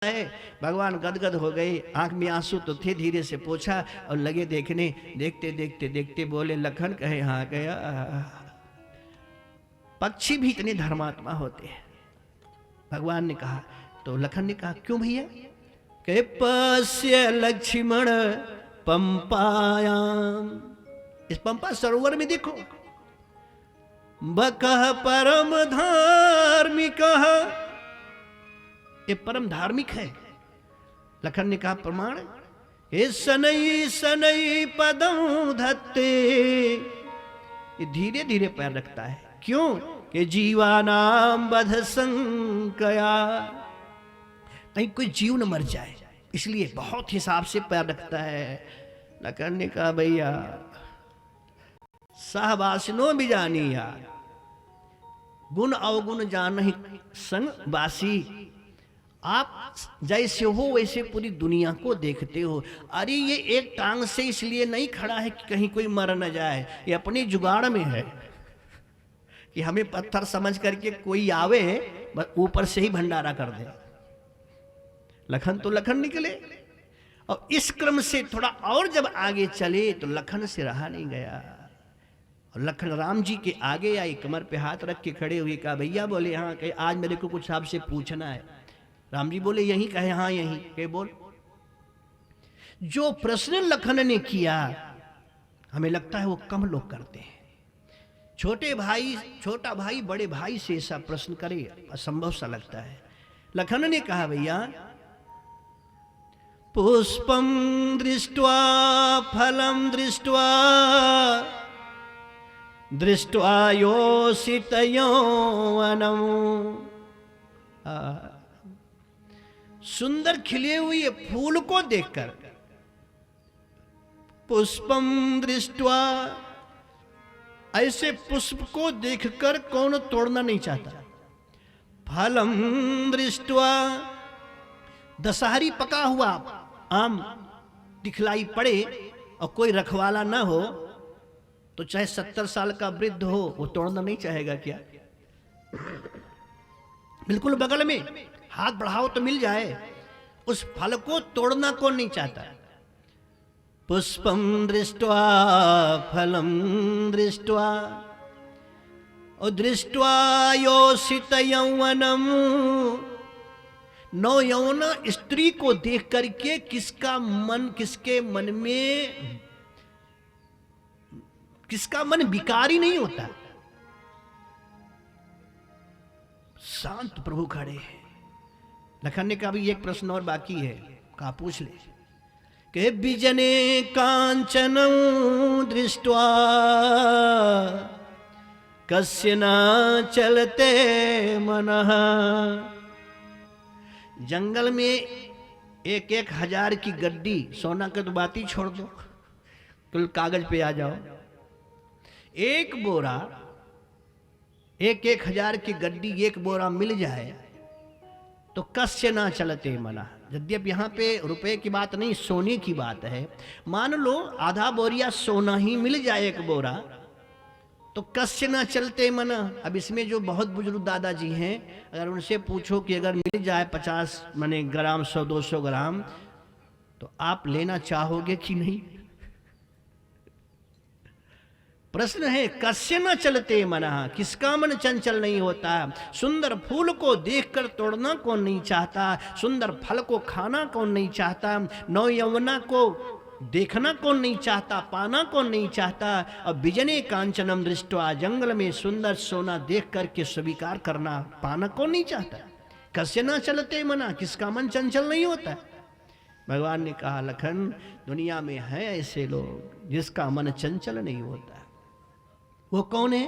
है। भगवान गदगद हो गए, आंख में आंसू तो थे, धीरे से पूछा और लगे देखने। देखते देखते देखते बोले, लखन कहे हाँ गया। पक्षी भी इतने धर्मात्मा होते हैं। भगवान ने कहा, तो लखन ने कहा क्यों भैया? कहे पश्य लक्ष्मण पंपायाम, इस पंपा सरोवर में देखो, बकह परम धार्मिक, ये परम धार्मिक है। लखन ने कहा प्रमाण? ये सनई सनई पदम धत्ते, ये धीरे धीरे पैर रखता है। क्यों? कि जीवानाम बध संकया, कहीं कोई जीव न मर जाए, इसलिए बहुत हिसाब से पैर रखता है। लखन ने कहा भैया सहवासिनो भी जानी यार, गुण अवगुण जान ही संग बासी। आप जैसे हो वैसे पूरी दुनिया को देखते हो। अरे ये एक टांग से इसलिए नहीं खड़ा है कि कहीं कोई मर न जाए, ये अपनी जुगाड़ में है कि हमें पत्थर समझ करके कोई आवे बस ऊपर से ही भंडारा कर दे। लखन तो लखन निकले, और इस क्रम से थोड़ा और जब आगे चले तो लखन से रहा नहीं गया, और लखन राम जी के आगे आई, कमर पे हाथ रख के खड़े हुए। कहा भैया? बोले हाँ। कहे आज मेरे को कुछ आपसे पूछना है। राम जी बोले यही? कहे हाँ यही। कहे बोल। जो प्रश्न लखन ने किया हमें लगता है वो कम लोग करते हैं। छोटा भाई बड़े भाई से ऐसा प्रश्न करे, असंभव सा लगता है। लखन ने कहा भैया पुष्पम दृष्ट्वा फलम दृष्ट्वा दृष्ट्वा योषितयो वनम, सुंदर खिले हुए फूल को देखकर, पुष्पम दृष्ट्वा, ऐसे पुष्प को देखकर कौन तोड़ना नहीं चाहता। फलम दृष्ट्वा, दशहरी पका हुआ आम दिखलाई पड़े और कोई रखवाला ना हो तो चाहे 70 साल का वृद्ध हो वो तोड़ना नहीं चाहेगा क्या? बिल्कुल बगल में हाथ बढ़ाओ तो मिल जाए, उस फल को तोड़ना कौन नहीं चाहता? पुष्पम दृष्ट्वा फलम दृष्ट्वा और दृष्ट्वा योषित यौवनम, नौ यौन स्त्री को देख करके किसके मन विकारी नहीं होता। शांत प्रभु खड़े हैं। लखन ने कहा भी एक प्रश्न और बाकी है। कहा पूछ ले। के बिजने कांचन दृष्ट्वा कस्य न चलते मनः, जंगल में 1,000 की गड्डी, सोना का तो बात ही छोड़ दो, कुल कागज पे आ जाओ, एक बोरा 1,000 की गड्डी एक बोरा मिल जाए तो कस्य ना चलते मना। यद्यप यहाँ पे रुपए की बात नहीं, सोने की बात है। मान लो आधा बोरिया सोना ही मिल जाए एक बोरा, तो कस्य ना चलते मना। अब इसमें जो बहुत बुजुर्ग दादाजी हैं, अगर उनसे पूछो कि अगर मिल जाए 50 ग्राम 100-200 ग्राम, तो आप लेना चाहोगे कि नहीं? प्रश्न है कस्य न चलते मना, किसका मन चंचल नहीं होता? सुंदर फूल को देखकर तोड़ना कौन नहीं चाहता? सुंदर फल को खाना कौन नहीं चाहता? नौ यौवना को देखना कौन नहीं चाहता? पाना कौन नहीं चाहता? और बिजने कांचनम दृष्ट्वा, जंगल में सुंदर सोना देख करके स्वीकार करना, पाना कौन नहीं चाहता? कस्य न चलते मना, किसका मन चंचल नहीं होता? भगवान ने कहा लखन दुनिया में है ऐसे लोग जिसका मन चंचल नहीं होता। वो कौन है?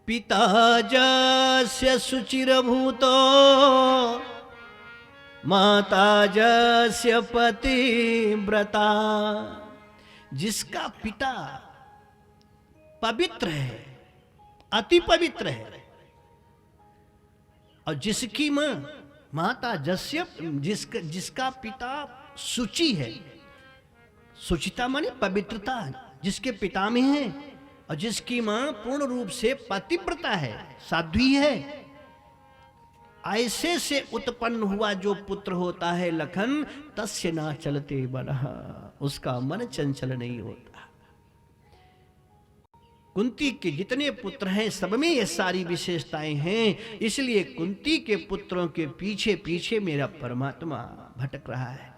पिता जस्य शुचिरभूतो माता जस्य पतिव्रता, जिसका पिता पवित्र है, अति पवित्र है, और जिसकी माता जस्य, जिसका पिता शुचि है। शुचिता माने पवित्रता, जिसके पिता में है, और जिसकी मां पूर्ण रूप से पतिव्रता है, साध्वी है, ऐसे से उत्पन्न हुआ जो पुत्र होता है लखन, तस्य ना चलते मनः, उसका मन चंचल नहीं होता। कुंती के जितने पुत्र हैं सब में ये सारी विशेषताएं हैं, इसलिए कुंती के पुत्रों के पीछे पीछे मेरा परमात्मा भटक रहा है।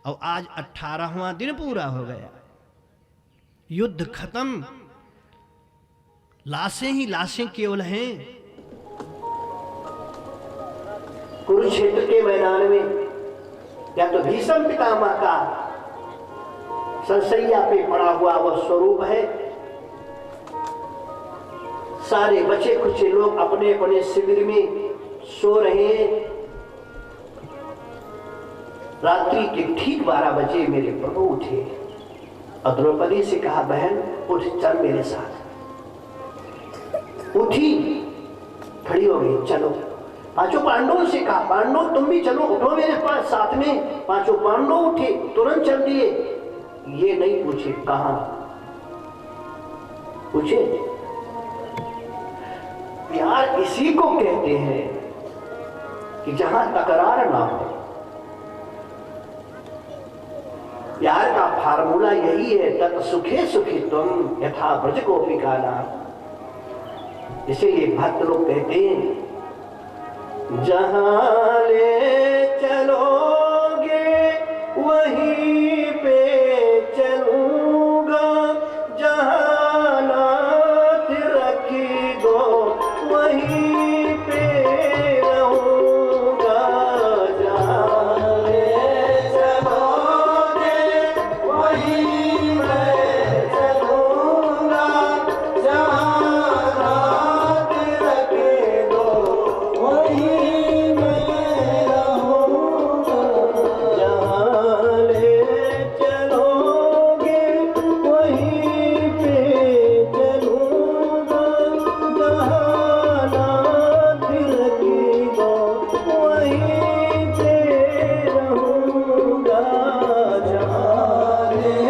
और आज 18वां दिन पूरा हो गया, युद्ध खत्म, लाशें ही लाशें केवल हैं। कुरुक्षेत्र के मैदान में या तो भीष्म पितामह का संसैया पे पड़ा हुआ वह स्वरूप है, सारे बचे खुचे लोग अपने अपने शिविर में सो रहे हैं। रात्रि के ठीक 12 बजे मेरे प्रभु उठे और द्रौपदी से कहा, बहन उठ, चल मेरे साथ। उठी, खड़ी हो गई, चलो। पांचों पांडवों से कहा, पांडव तुम भी चलो, उठो मेरे पास साथ में। पांचों पांडव उठे, तुरंत चल दिए। ये नहीं पूछे कहां, पूछे प्यार इसी को कहते हैं कि जहां तकरार ना हो। प्यार का फार्मूला यही है, तत् सुखे सुखी तुम यथा ब्रज गोपिका नाम। इसीलिए भक्त लोग कहते हैं, जहां ले चलोगे वहीं पे चलूंगा, जहां नाथ रखी दो वहीं पे रहूंगा। जहां ले चलोगे वहीं पे चलूंगा, जहां नाथ रखे दो वहीं मैं रहूंगा। जहां ले चलोगे वहीं पे चलूंगा, जहां नाथ रखी दो वहीं पे रहूंगा। जहां ले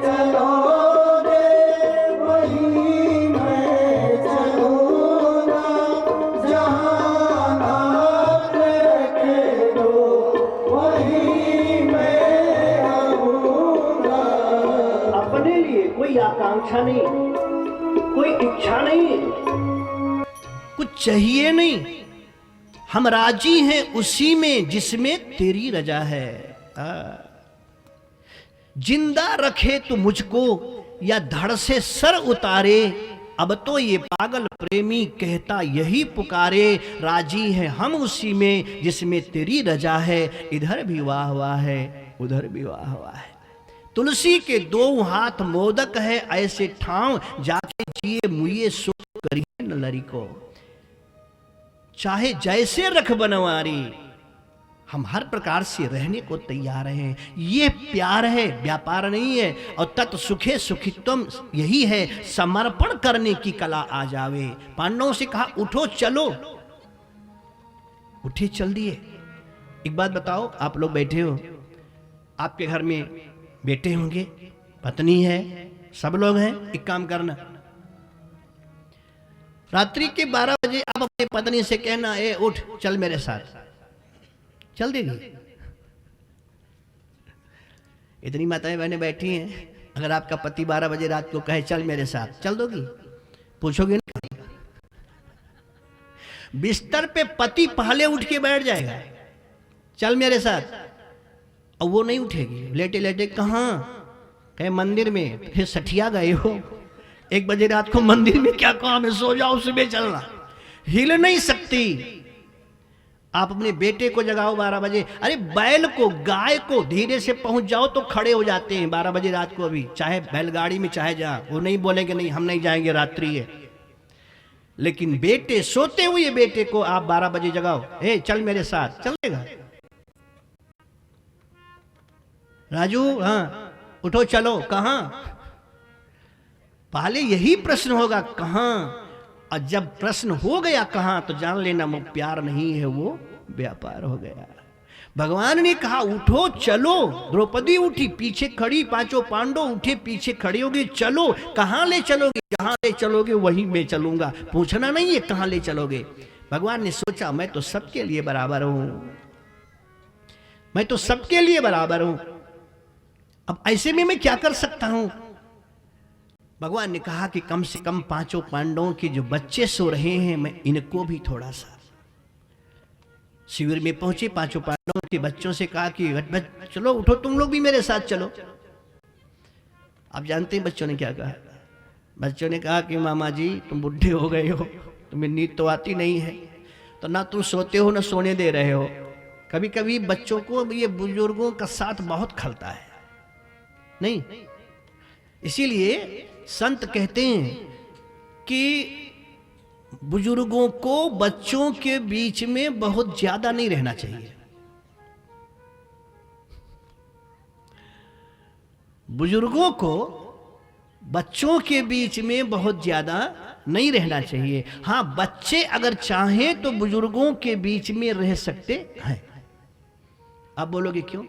चलोगे वहीं मैं चलूंगा, जहां नाथ रखे दो वहीं मैं रहूंगा। अपने लिए कोई आकांक्षा नहीं, कोई इच्छा नहीं, कुछ चाहिए नहीं, हम राजी हैं उसी में जिसमें तेरी रजा है। जिंदा रखे तो मुझको या धड़ से सर उतारे, अब तो ये पागल प्रेमी कहता यही पुकारे। राजी है हम उसी में जिसमें तेरी रजा है, इधर भी वाह वाह है उधर भी वाह वाह है। तुलसी के 2 हाथ मोदक है, ऐसे ठाव जाके जिए मुझे सो करिए न लरी को। चाहे जैसे रख बनवारी, हम हर प्रकार से रहने को तैयार हैं। ये प्यार है, व्यापार नहीं है। और तत् सुखे सुखित्वम यही है, समर्पण करने की कला आ जावे। पांडवों से कहा, उठो चलो, उठे चल दिए। एक बात बताओ, आप लोग बैठे हो, आपके घर में बेटे होंगे, पत्नी है, सब लोग हैं। एक काम करना, रात्रि के 12 बजे आप अपनी पत्नी से कहना, ए उठ चल मेरे साथ। चल देगी? इतनी माताएं बहनें बैठी हैं, अगर आपका पति 12 बजे रात को कहे चल मेरे साथ, चल दोगी? पूछोगे नहीं? बिस्तर पे पति पहले उठ के बैठ जाएगा, चल मेरे साथ, और वो नहीं उठेगी। लेटे लेटे कहाँ? कहे मंदिर में। फिर सठिया गए हो, 1 बजे रात को मंदिर में क्या काम है, सो जाओ, सुबह चलना। हिल नहीं सकती। आप अपने बेटे को जगाओ 12 बजे, अरे बैल को, गाय को धीरे से पहुंच जाओ तो खड़े हो जाते हैं 12 बजे रात को भी, चाहे बैलगाड़ी में चाहे जहां। वो नहीं बोलेंगे नहीं हम नहीं जाएंगे, रात्रि है। लेकिन बेटे, सोते हुए बेटे को आप 12 बजे जगाओ, ए चल मेरे साथ, चलेगा? राजू, हाँ उठो चलो, कहां? पहले यही प्रश्न होगा, कहां? और जब प्रश्न हो गया कहां, तो जान लेना वो प्यार नहीं है, वो व्यापार हो गया। भगवान ने कहा उठो चलो, द्रौपदी उठी, पीछे खड़ी, 5 पांडव उठे, पीछे खड़े हो गए। चलो, कहां ले चलोगे? जहां ले चलोगे वहीं मैं चलूंगा। पूछना नहीं है कहां ले चलोगे। भगवान ने सोचा मैं तो सबके लिए बराबर हूं, मैं तो सबके लिए बराबर हूं, अब ऐसे में मैं क्या कर सकता हूं। भगवान ने कहा कि कम से कम पांचों पांडवों के जो बच्चे सो रहे हैं मैं इनको भी थोड़ा सा। शिविर में पहुंचे, पांचों पांडवों के बच्चों से कहा कि चलो उठो, तुम लोग भी मेरे साथ चलो। आप जानते हैं बच्चों ने क्या कहा? बच्चों ने कहा कि मामा जी तुम बुढ़े हो गए हो, तुम्हें नींद तो आती नहीं है, तो ना तुम सोते हो ना सोने दे रहे हो। कभी कभी बच्चों को ये बुजुर्गों का साथ बहुत खलता है, नहीं? इसीलिए संत कहते हैं कि बुजुर्गों को बच्चों के बीच में बहुत ज्यादा नहीं रहना चाहिए। बुजुर्गों को बच्चों के बीच में बहुत ज्यादा नहीं रहना चाहिए। हां, बच्चे अगर चाहें तो बुजुर्गों के बीच में रह सकते हैं। आप बोलोगे क्यों?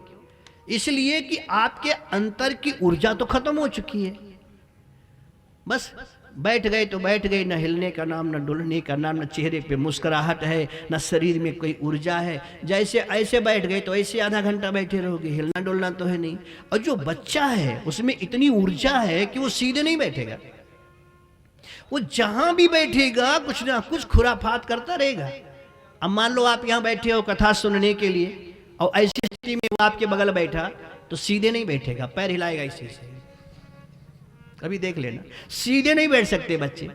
इसलिए कि आपके अंतर की ऊर्जा तो खत्म हो चुकी है। बस बैठ गए तो बैठ गए, न हिलने का नाम, न डुलने का नाम, न चेहरे पे मुस्कुराहट है, न शरीर में कोई ऊर्जा है। जैसे ऐसे बैठ गए तो ऐसे आधा घंटा बैठे रहोगे, हिलना डुलना तो है नहीं। और जो बच्चा है उसमें इतनी ऊर्जा है कि वो सीधे नहीं बैठेगा, वो जहां भी बैठेगा कुछ ना कुछ खुराफात करता रहेगा। अब मान लो आप यहां बैठे हो कथा सुनने के लिए, और ऐसी स्थिति में वो आपके बगल बैठा तो सीधे नहीं बैठेगा, पैर हिलाएगा इसी से। कभी देख लेना, सीधे नहीं बैठ सकते बच्चे।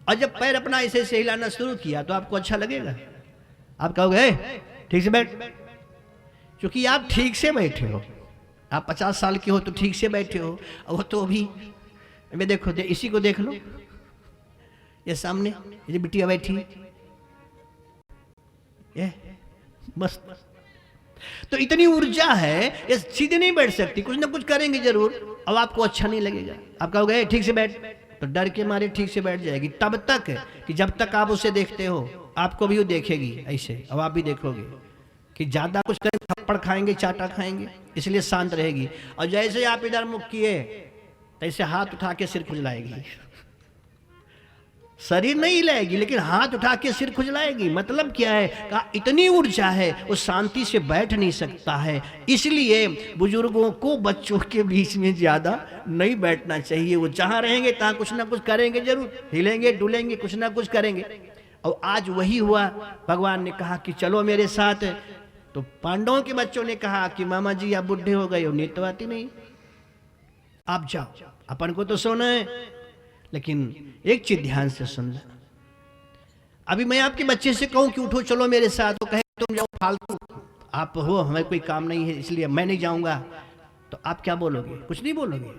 और जब पैर अपना ऐसे ऐसे हिलाना शुरू किया तो आपको अच्छा लगेगा, आप कहोगे ठीक से बैठ, क्योंकि आप ठीक से बैठे हो। आप 50 साल के हो तो ठीक से बैठे हो, और वो तो अभी मैं देखो इसी को देख लो, ये सामने ये बिटिया बैठी ये बस। तो इतनी ऊर्जा है, ये सीधे नहीं बैठ सकती, कुछ ना कुछ करेंगे जरूर। अब आपको अच्छा नहीं लगेगा, आप कहोगे ठीक से बैठ, तो डर के मारे ठीक से बैठ जाएगी। तब तक कि जब तक आप उसे देखते हो आपको भी वो देखेगी ऐसे, अब आप भी देखोगे कि ज्यादा कुछ करेंगे थप्पड़ खाएंगे, चाटा खाएंगे, इसलिए शांत रहेगी। और जैसे आप इधर मुख किए तैसे हाथ उठा के सिर खुजलाएगी। शरीर नहीं हिलाएगी लेकिन हाथ उठा के सिर खुजलाएगी। मतलब क्या है? कहा इतनी ऊर्जा है वो शांति से बैठ नहीं सकता है। इसलिए बुजुर्गों को बच्चों के बीच में ज्यादा नहीं बैठना चाहिए। वो जहां रहेंगे तहां कुछ ना कुछ करेंगे जरूर, हिलेंगे डुलेंगे, कुछ ना कुछ करेंगे। और आज वही हुआ। भगवान ने कहा कि चलो मेरे साथ। तो पांडवों के बच्चों ने कहा कि मामा जी आप बुढ़े हो गए हो, नींद तो आती नहीं, आप जाओ, अपन को तो सोना है। लेकिन एक चीज ध्यान से सुन ले, अभी मैं आपके बच्चे से कहूं कि उठो चलो मेरे साथ, तो कहे तुम जाओ फालतू, आप हो, हमें कोई काम नहीं है इसलिए मैं नहीं जाऊंगा, तो आप क्या बोलोगे? कुछ नहीं बोलोगे।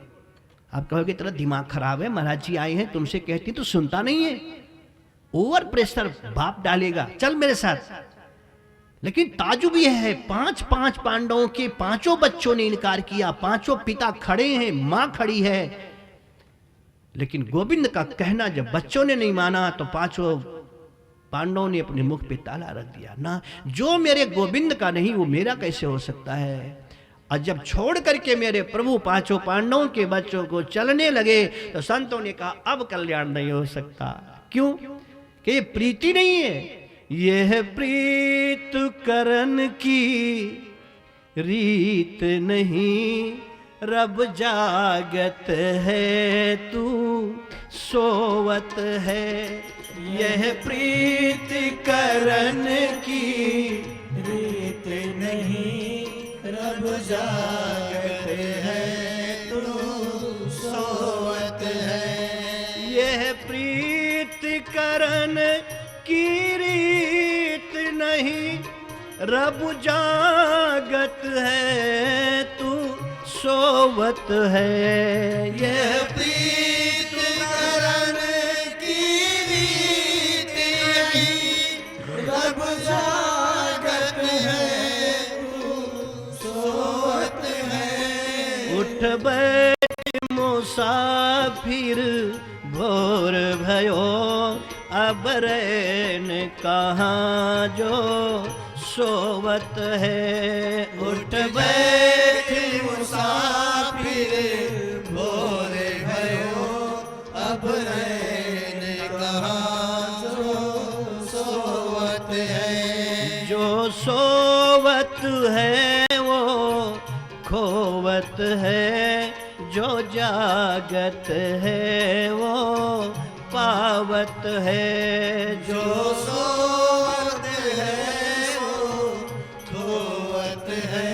आप कहोगे तेरा दिमाग खराब है, महाराज जी आए हैं तुमसे कहती तो सुनता नहीं है। ओवर प्रेशर बाप डालेगा, चल मेरे साथ। लेकिन ताजुब यह है, पांच पांडवों के पांचों बच्चों ने इनकार किया। पांचों पिता खड़े हैं, मां खड़ी है, लेकिन गोविंद का कहना जब बच्चों ने नहीं माना तो पांचों पांडवों ने अपने मुख पे ताला रख दिया। ना, जो मेरे गोविंद का नहीं वो मेरा कैसे हो सकता है? और जब छोड़ करके मेरे प्रभु पांचों पांडवों के बच्चों को चलने लगे तो संतों ने कहा अब कल्याण नहीं हो सकता। क्यों? कि ये प्रीति नहीं है, यह प्रीत करन की रीत नहीं, रब जागत है तू सोवत है। यह प्रीत करन की रीत नहीं, रब जागत है तू सोवत है। यह प्रीत करन की रीत नहीं, रब जागत है तू सोवत है। यह प्रीत करन की रीत नहीं, रब जागत है तू सोवत है। उठ बैठ मुसाफिर भोर भयो, अब रैन कहाँ जो सोवत है। उठ बैठ मुसाफिर भोर भयो, अब रैन कहाँ जो सोवत सोवत है वो खोवत है, जो जागत है वो पावत है। जो सोवत है वो खोवत है,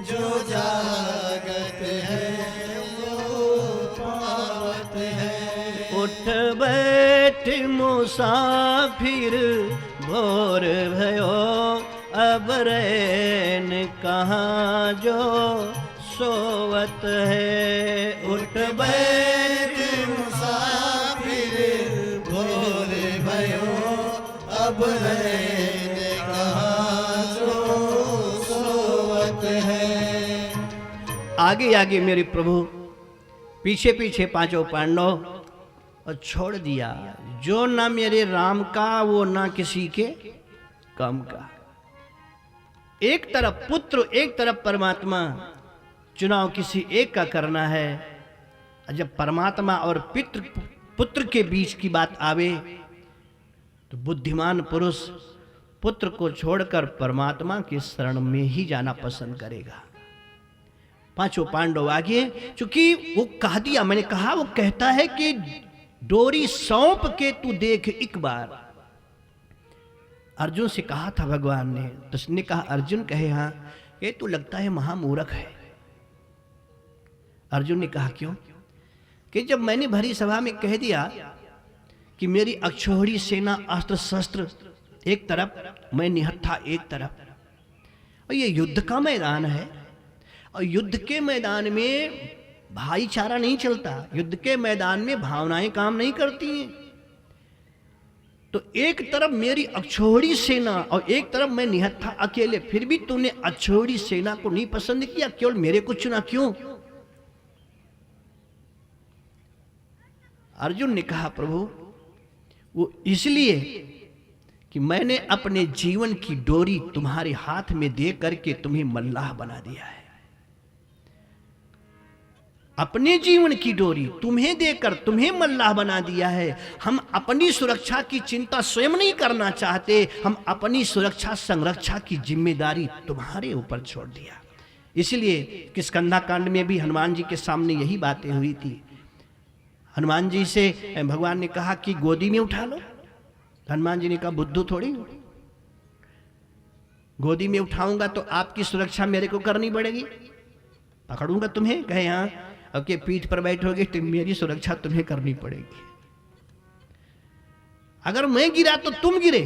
जो जागत है वो पावत है। उठ बैठ मुसाफिर भोर भयो, अब रैन कहाँ जो सोवत है। उठ बैठ मुसाफिर भोर भयो, अब रैन कहाँ जो सोवत है। आगे आगे मेरे प्रभु, पीछे पीछे पांचों पांडव, और छोड़ दिया जो ना मेरे राम का वो ना किसी के काम का। एक तरफ पुत्र एक तरफ परमात्मा, चुनाव किसी एक का करना है। जब परमात्मा और पुत्र के बीच की बात आवे तो बुद्धिमान पुरुष पुत्र को छोड़कर परमात्मा की शरण में ही जाना पसंद करेगा। पांचों पांडव आगे, चूंकि वो कह दिया, मैंने कहा वो कहता है कि डोरी सौंप के तू देख एक बार। अर्जुन से कहा था भगवान ने, तो उसने कहा, अर्जुन कहे हाँ, ये तू लगता है महामूर्ख है। अर्जुन ने कहा क्यों? कि जब मैंने भरी सभा में कह दिया कि मेरी अक्षौहिणी सेना अस्त्र शस्त्र एक तरफ, मैं निहत्था एक तरफ, और ये युद्ध का मैदान है, और युद्ध के मैदान में भाईचारा नहीं चलता, युद्ध के मैदान में भावनाएं काम नहीं करती हैं। तो एक तरफ मेरी अक्षौहिणी सेना और एक तरफ मैं निहत्था अकेले, फिर भी तूने अक्षौहिणी सेना को नहीं पसंद किया, केवल मेरे को चुना क्यों? अर्जुन ने कहा प्रभु वो इसलिए कि मैंने अपने जीवन की डोरी तुम्हारे हाथ में दे करके तुम्हें मल्लाह बना दिया है। अपने जीवन की डोरी तुम्हें देकर तुम्हें मल्लाह बना दिया है। हम अपनी सुरक्षा की चिंता स्वयं नहीं करना चाहते, हम अपनी सुरक्षा संरक्षा की जिम्मेदारी तुम्हारे ऊपर छोड़ दिया। इसलिए किष्किंधा कांड में भी हनुमान जी के सामने यही बातें हुई थी। हनुमान जी से भगवान ने कहा कि गोदी में उठा लो। हनुमान जी ने कहा बुद्धू थोड़ी हो, गोदी में उठाऊंगा तो आपकी सुरक्षा मेरे को करनी पड़ेगी, पकड़ूंगा तुम्हें, कहे हाँ, अब के पीठ पर बैठोगे तो मेरी सुरक्षा तुम्हें करनी पड़ेगी। अगर मैं गिरा तो तुम गिरे,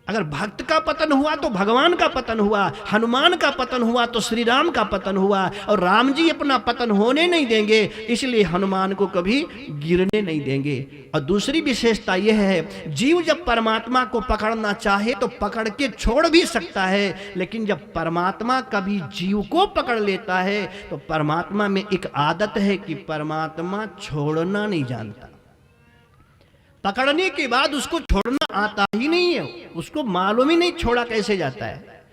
अगर भक्त का पतन हुआ तो भगवान का पतन हुआ, हनुमान का पतन हुआ तो श्री राम का पतन हुआ, और राम जी अपना पतन होने नहीं देंगे, इसलिए हनुमान को कभी गिरने नहीं देंगे। और दूसरी विशेषता यह है, जीव जब परमात्मा को पकड़ना चाहे तो पकड़ के छोड़ भी सकता है, लेकिन जब परमात्मा कभी जीव को पकड़ लेता है तो परमात्मा में एक आदत है कि परमात्मा छोड़ना नहीं जानता। पकड़ने के बाद उसको छोड़ना आता ही नहीं है, उसको मालूम ही नहीं छोड़ा कैसे जाता है।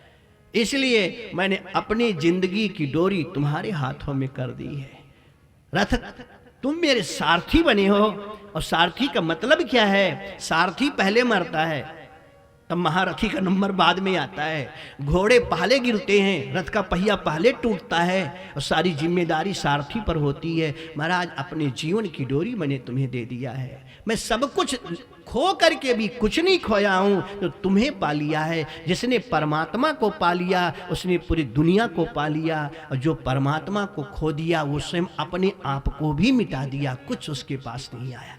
इसलिए मैंने अपनी जिंदगी की डोरी तुम्हारे हाथों में कर दी है। रथ तुम मेरे सारथी बने हो, और सारथी का मतलब क्या है? सारथी पहले मरता है तब महारथी का नंबर बाद में आता है। घोड़े पहले गिरते हैं, रथ का पहिया पहले टूटता है, और सारी जिम्मेदारी सारथी पर होती है। महाराज अपने जीवन की डोरी मैंने तुम्हें दे दिया है। मैं सब कुछ खो करके भी कुछ नहीं खोया हूं, तो तुम्हें पा लिया है। जिसने परमात्मा को पा लिया उसने पूरी दुनिया को पा लिया, और जो परमात्मा को खो दिया वो स्वयं अपने आप को भी मिटा दिया, कुछ उसके पास नहीं आया।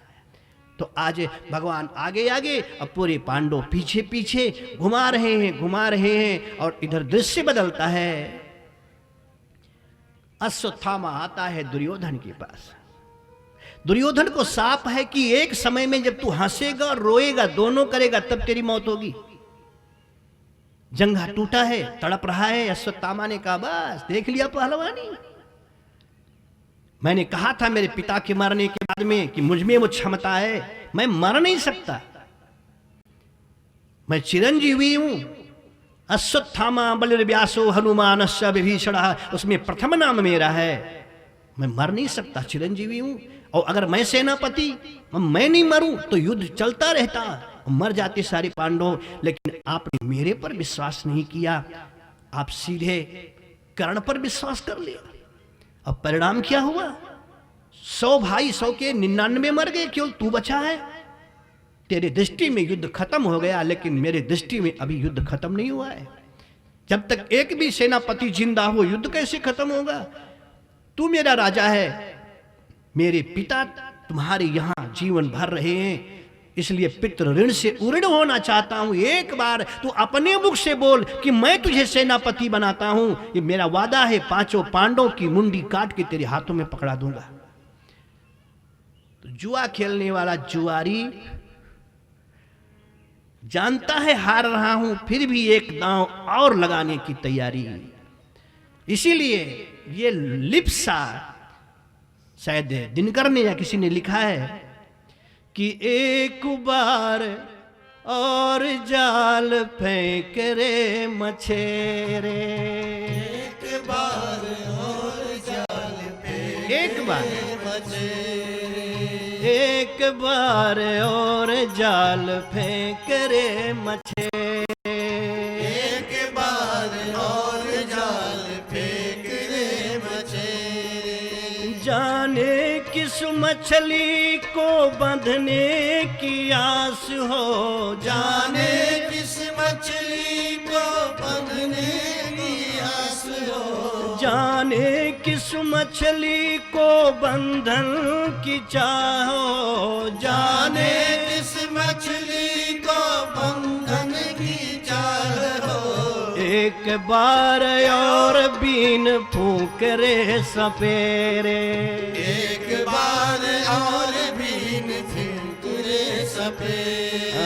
तो आज भगवान आगे आगे और पूरे पांडव पीछे पीछे घुमा रहे हैं, और इधर दृश्य बदलता है। अश्वत्थामा आता है दुर्योधन के पास। दुर्योधन को साफ है कि एक समय में जब तू हंसेगा और रोएगा, दोनों करेगा, तब तेरी मौत होगी। जंघा टूटा है, तड़प रहा है। अश्वत्थामा ने कहा बस देख लिया पहलवानी। मैंने कहा था मेरे पिता के मरने के बाद में कि मुझ में वो क्षमता है, मैं मर नहीं सकता, मैं चिरंजीवी हूं। अश्वत्थामा बलिर्व्यासो हनुमानस्य विभीषणः, उसमें प्रथम नाम मेरा है। मैं मर नहीं सकता, चिरंजीवी हूं। और अगर मैं सेनापति, मैं नहीं मरूं तो युद्ध चलता रहता, मर जाते सारे पांडव, लेकिन आपने मेरे पर विश्वास नहीं किया, आप सीधे कर्ण पर विश्वास कर लिया। अब परिणाम क्या हुआ? 100 भाई 100 के 99 मर गए, केवल तू बचा है। तेरे दृष्टि में युद्ध खत्म हो गया, लेकिन मेरे दृष्टि में अभी युद्ध खत्म नहीं हुआ है। जब तक एक भी सेनापति जिंदा हो, युद्ध कैसे खत्म होगा? तू मेरा राजा है, मेरे पिता तुम्हारे यहां जीवन भर रहे हैं, इसलिए पितृ ऋण से उऋण होना चाहता हूं। एक बार तू अपने मुख से बोल कि मैं तुझे सेनापति बनाता हूं, ये मेरा वादा है, 5 पांडवों की मुंडी काट के तेरे हाथों में पकड़ा दूंगा। तो जुआ खेलने वाला जुआरी जानता है हार रहा हूं, फिर भी एक दांव और लगाने की तैयारी। इसीलिए ये लिप्सा शायद दिनकर ने या किसी ने लिखा है कि एक बार और जाल फेंक रे मछेरे, एक बार और जाल फेंक एक बार मछेरे, एक बार और जाल फेंक रे मछेरे, एक बार और जाल फेंक रे मछेरे। जाने किस मछली को बंधने की आस हो, जाने किस मछली को बंधने की आस हो, जाने किस मछली को बंधन की चाहो, जाने किस मछली को बंधन की चाह हो। एक बार और बीन फूंक रे सपेरे, एक बार और बीन फूंक रे सपेरे,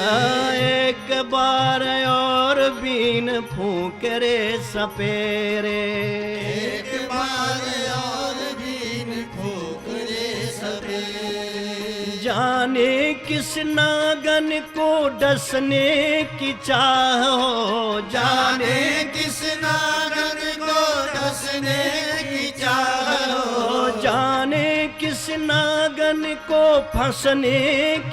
एक बार और बीन फूंक रे सपेरे, एक बार और बीन फूंक रे सपेरे। जाने किस नागन को डसने की चाह हो, जाने किस नागन को डसने की चाह हो, जाने किस नागन को फंसने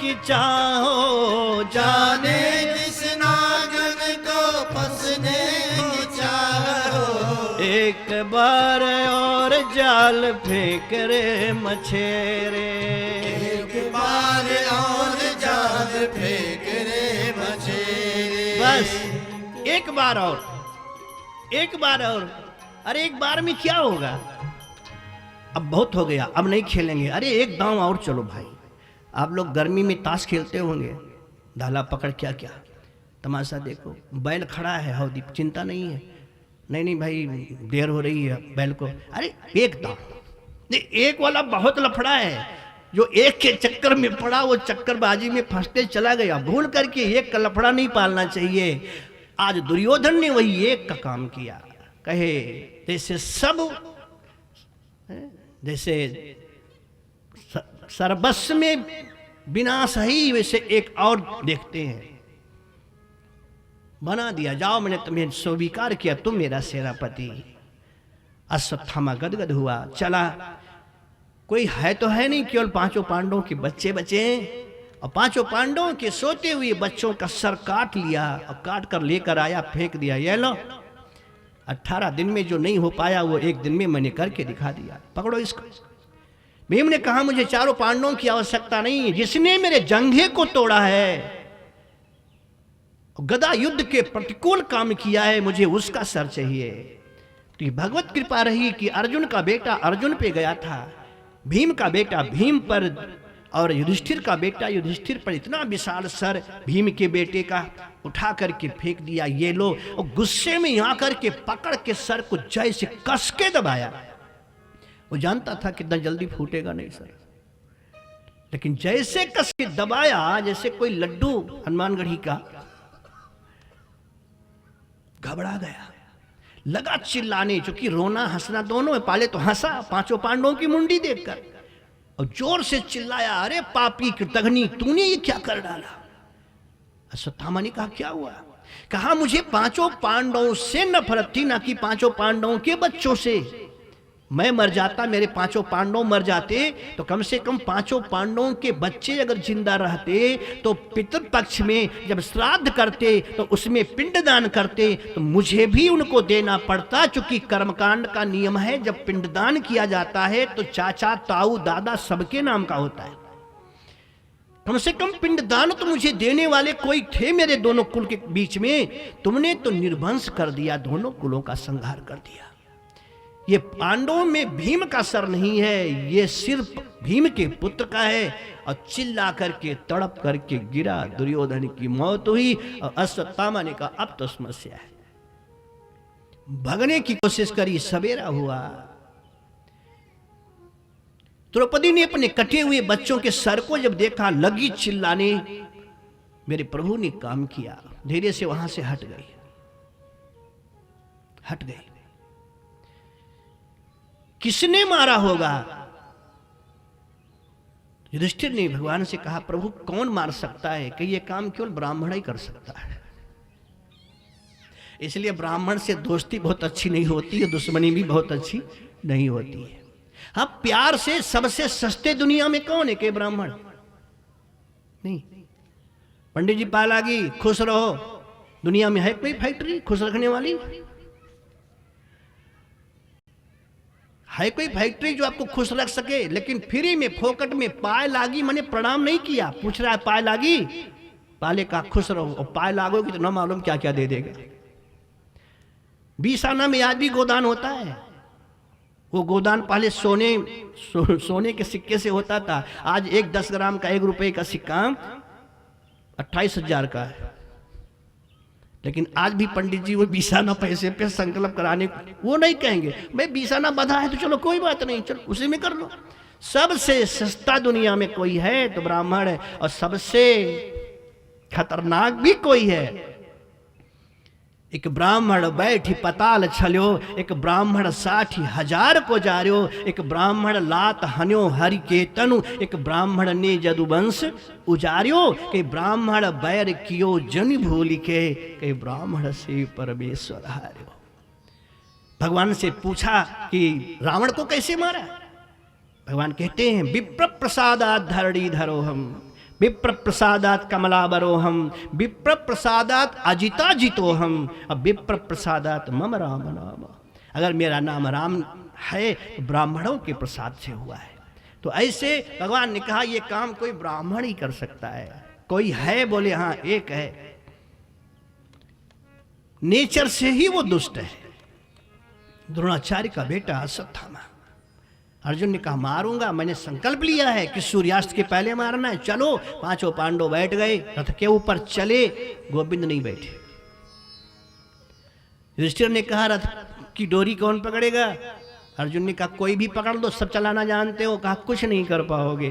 की चाह हो, जाने किस नागन को फंसने की चाह हो। एक बार और जाल फेंक रे मछेरे, एक बार और जाल फेंक रे मछेरे। बस एक बार और, एक बार और। अरे एक बार में क्या होगा? अब बहुत हो गया, अब नहीं खेलेंगे। अरे एक दांव और चलो भाई। आप लोग गर्मी में ताश खेलते होंगे, डाला पकड़ क्या क्या, तमाशा देखो। बैल खड़ा है, हौदी, चिंता नहीं है। नहीं नहीं भाई देर हो रही है बैल को, अरे एक दांव। नहीं, एक वाला बहुत लफड़ा है, जो एक के चक्कर में पड़ा वो चक्करबाजी में फंसते चला गया। भूल करके एक का लफड़ा नहीं पालना चाहिए। आज दुर्योधन ने वही एक का काम किया। कहे जैसे सब, जैसे सर्वस्व में विनाश ही, वैसे एक और देखते हैं। बना दिया, जाओ मैंने तुम्हें स्वीकार किया, तुम मेरा सेनापति। अश्वत्थामा गदगद हुआ, चला। कोई है तो है नहीं, केवल 5 पांडवों के बच्चे बचे, और 5 पांडवों के सोते हुए बच्चों का सर काट लिया और काट कर लेकर आया, फेंक दिया। ये लो, 18 दिन में जो नहीं हो पाया वो एक दिन में मैंने करके दिखा दिया, पकड़ो इसको। भीम ने कहा मुझे 4 पांडवों की आवश्यकता नहीं, जिसने मेरे जंघे को तोड़ा है, गदा युद्ध के प्रतिकूल काम किया है, मुझे उसका सर चाहिए। तो ये भगवत कृपा रही कि अर्जुन का बेटा अर्जुन पे गया था, भीम का बेटा भीम पर, और युधिष्ठिर का बेटा युधिष्ठिर पर इतना विशाल सर भीम के बेटे का उठा करके फेंक दिया। ये लो, और गुस्से में यहाँ करके पकड़ के सर को जैसे कस के दबाया। वो जानता था कितना जल्दी फूटेगा नहीं सर, लेकिन जैसे कस के दबाया, जैसे कोई लड्डू हनुमानगढ़ी का, घबरा गया, लगा चिल्लाने, चूंकि रोना हंसना दोनों है। पहले तो हंसा 5 पांडवों की मुंडी देखकर, और जोर से चिल्लाया, अरे पापी कृतघ्नी, तूने ये क्या कर डाला? अश्वत्थामा ने कहा क्या हुआ? कहा मुझे 5 पांडवों से नफरत थी, ना कि 5 पांडवों के बच्चों से। मैं मर जाता, मेरे पांचों पांडव मर जाते, तो कम से कम पांचों पांडवों के बच्चे अगर जिंदा रहते तो पितृपक्ष में जब श्राद्ध करते तो उसमें पिंडदान करते, तो मुझे भी उनको देना पड़ता। चूंकि कर्मकांड का नियम है, जब पिंडदान किया जाता है तो चाचा, ताऊ, दादा सबके नाम का होता है। कम से कम पिंडदान तो मुझे देने वाले कोई थे मेरे दोनों कुल के बीच में। तुमने तो निर्वंश कर दिया, दोनों कुलों का संहार कर दिया। ये पांडवों में भीम का सर नहीं है, ये सिर्फ भीम के पुत्र का है। और चिल्ला करके तड़प करके गिरा, दुर्योधन की मौत हुई। और अश्वत्थामा ने कहा अब तो समस्या है। भगने की कोशिश करी, सवेरा हुआ। द्रौपदी ने अपने कटे हुए बच्चों के सर को जब देखा, लगी चिल्लाने। मेरे प्रभु ने काम किया, धीरे से वहां से हट गई। किसने मारा होगा? युधिष्ठिर ने भगवान से कहा, प्रभु कौन मार सकता है? कि ये काम केवल ब्राह्मण ही कर सकता है। इसलिए ब्राह्मण से दोस्ती बहुत अच्छी नहीं होती है, दुश्मनी भी बहुत अच्छी नहीं होती है। हाँ, प्यार से सबसे सस्ते दुनिया में कौन है? के ब्राह्मण नहीं। पंडित जी पालागी, खुश रहो। दुनिया में है कोई फैक्ट्री खुश रखने वाली? है कोई फैक्ट्री जो आपको खुश रख सके? लेकिन फ्री में, फोकट में पाए लागी, मैंने प्रणाम नहीं किया, पूछ रहा है पाए लागी? पाले का खुश रहो। और पाए लागोगी तो ना मालूम क्या क्या दे देगा। 20 आना में आज भी गोदान होता है। वो गोदान पहले सोने के सिक्के से होता था। आज एक 10 ग्राम का 1 रुपए का सिक्का 28,000 का है। लेकिन आज भी पंडित जी वो 20 आना पैसे पे संकल्प कराने, वो नहीं कहेंगे भाई 20 आना बधा है तो चलो कोई बात नहीं, चलो उसी में कर लो। सबसे सस्ता दुनिया में कोई है तो ब्राह्मण है। और सबसे खतरनाक भी कोई है। एक ब्राह्मण बैठी पताल छल्यो, एक ब्राह्मण 60,000 को जार्यो, एक ब्राह्मण लात हन्यो हरि के तनु, एक ब्राह्मण ने जदुवंश उजार्यो, के ब्राह्मण बैर कियो जन भूल के ब्राह्मण से परमेश्वर हार्यो। भगवान से पूछा कि रावण को कैसे मारा? भगवान कहते हैं विप्र प्रसादात धरणी धरोहम, विप्र प्रसादात कमलाबरोहम, विप्र प्रसादात अजिता जितोहम, अब विप्र प्रसादात मम राम नाम। अगर मेरा नाम राम है तो ब्राह्मणों के प्रसाद से हुआ है। तो ऐसे भगवान ने कहा ये काम कोई ब्राह्मण ही कर सकता है। कोई है? बोले हाँ एक है। नेचर से ही वो दुष्ट है। द्रोणाचार्य का बेटा अश्वत्थामा। अर्जुन ने कहा मारूंगा, मैंने संकल्प लिया है कि सूर्यास्त के पहले मारना है। चलो, 5 पांडव बैठ गए, रथ के ऊपर चले, गोविंद नहीं बैठे। युधिष्ठिर ने कहा रथ की डोरी कौन पकड़ेगा? अर्जुन ने कहा कोई भी पकड़ लो, सब चलाना जानते हो। कहा कुछ नहीं कर पाओगे।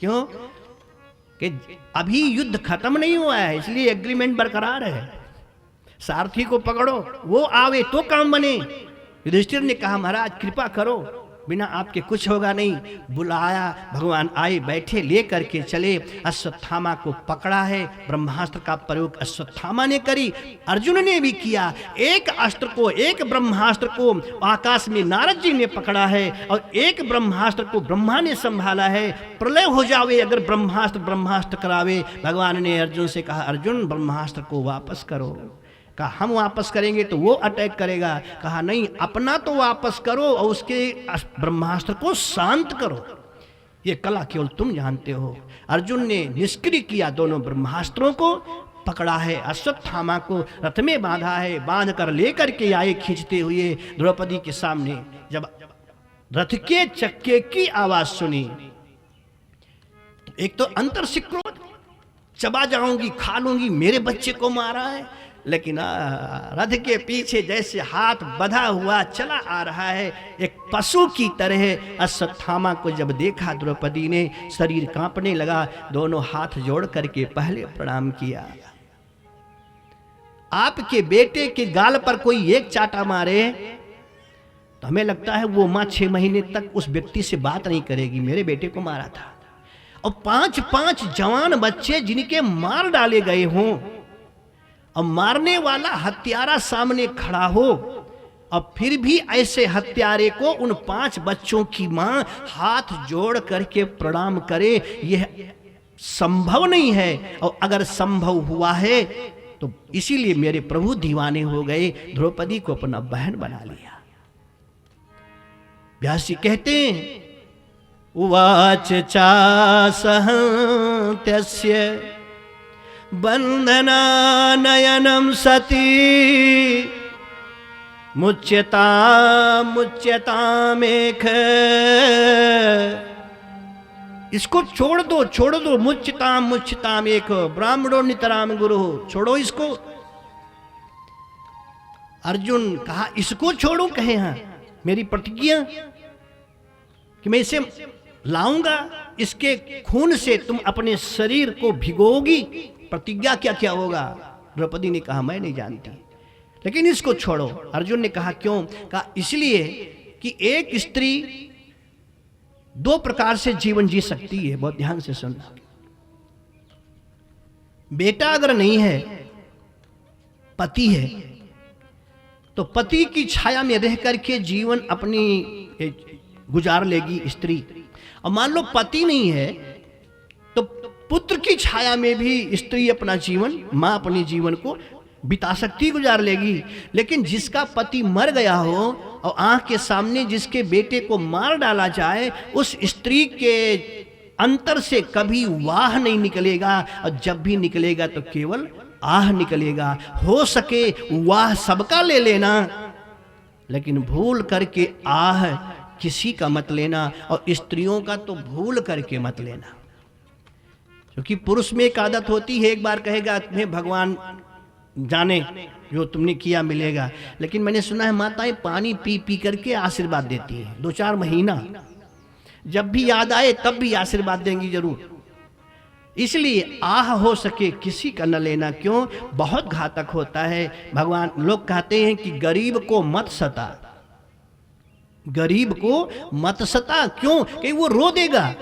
क्यों? कि अभी युद्ध खत्म नहीं हुआ है, इसलिए एग्रीमेंट बरकरार है। सारथी को पकड़ो, वो आवे तो काम बने। युधिष्ठिर ने कहा महाराज कृपा करो, बिना आपके कुछ होगा नहीं। बुलाया, भगवान आए, बैठे, ले करके चले। अश्वत्थामा को पकड़ा है। ब्रह्मास्त्र का प्रयोग अश्वत्थामा ने करी, अर्जुन ने भी किया। एक अस्त्र को, एक ब्रह्मास्त्र को आकाश में नारद जी ने पकड़ा है और एक ब्रह्मास्त्र को ब्रह्मा ने संभाला है। प्रलय हो जावे अगर ब्रह्मास्त्र करावे। भगवान ने अर्जुन से कहा अर्जुन ब्रह्मास्त्र को वापस करो। कहा हम वापस करेंगे तो वो अटैक करेगा। कहा नहीं, अपना तो वापस करो और उसके ब्रह्मास्त्र को शांत करो। ये कला केवल तुम जानते हो। अर्जुन ने निष्क्रिय किया, दोनों ब्रह्मास्त्रों को पकड़ा है। अश्वत्थामा को रथ में बांधा है, बांध कर लेकर के आए खींचते हुए द्रौपदी के सामने। जब रथ के चक्के की आवाज सुनी तो एक तो अंतर से क्रोध, चबा जाऊंगी, खा लूंगी, मेरे बच्चे को मारा है। लेकिन रथ के पीछे जैसे हाथ बंधा हुआ चला आ रहा है, एक पशु की तरह। अश्वत्थामा को जब देखा द्रौपदी ने, शरीर कांपने लगा। दोनों हाथ जोड़ करके पहले प्रणाम किया। आपके बेटे के गाल पर कोई एक चाटा मारे तो हमें लगता है वो मां 6 महीने तक उस व्यक्ति से बात नहीं करेगी। मेरे बेटे को मारा था। और 5 जवान बच्चे जिनके मार डाले गए हों और मारने वाला हत्यारा सामने खड़ा हो और फिर भी ऐसे हत्यारे को उन 5 बच्चों की मां हाथ जोड़ करके प्रणाम करे, यह संभव नहीं है। और अगर संभव हुआ है तो इसीलिए मेरे प्रभु दीवाने हो गए, द्रौपदी को अपना बहन बना लिया। व्यास जी कहते हैं, उवाच चासहंत्यस्य बंधनानयनं सती मुच्यतामेख। इसको छोड़ दो, मुच्यताम एक, ब्राह्मणों नितराम गुरु, छोड़ो इसको। अर्जुन कहा इसको छोड़ो, कहे हाँ मेरी प्रतिज्ञा कि मैं इसे लाऊंगा, इसके खून से तुम अपने शरीर को भिगोगी, प्रतिज्ञा क्या क्या होगा। द्रौपदी ने कहा मैं नहीं जानती, लेकिन इसको छोड़ो। अर्जुन ने कहा क्यों? कहा इसलिए कि एक स्त्री 2 प्रकार से जीवन जी सकती है, बहुत ध्यान से सुनना। बेटा अगर नहीं है, पति है, तो पति की छाया में रह करके जीवन अपनी गुजार लेगी स्त्री। और मान लो पति नहीं है तो पुत्र की छाया में भी स्त्री अपना जीवन, मां अपने जीवन को बिता सकती, गुजार लेगी। लेकिन जिसका पति मर गया हो और आंख के सामने जिसके बेटे को मार डाला जाए, उस स्त्री के अंतर से कभी वाह नहीं निकलेगा, और जब भी निकलेगा तो केवल आह निकलेगा। हो सके वाह सबका ले लेना, लेकिन भूल करके आह किसी का मत लेना, और स्त्रियों का तो भूल करके मत लेना। क्योंकि पुरुष में एक आदत होती है, एक बार कहेगा तुम्हें भगवान जाने जो तुमने किया मिलेगा, लेकिन मैंने सुना है माताएं पानी पी पी करके आशीर्वाद देती है 2-4 महीना, जब भी याद आए तब भी आशीर्वाद देंगी जरूर। इसलिए आह हो सके किसी का न लेना, क्यों? बहुत घातक होता है। भगवान लोग कहते हैं कि गरीब को मत सता, गरीब को मत सता, क्यों? कि वो रो देगा।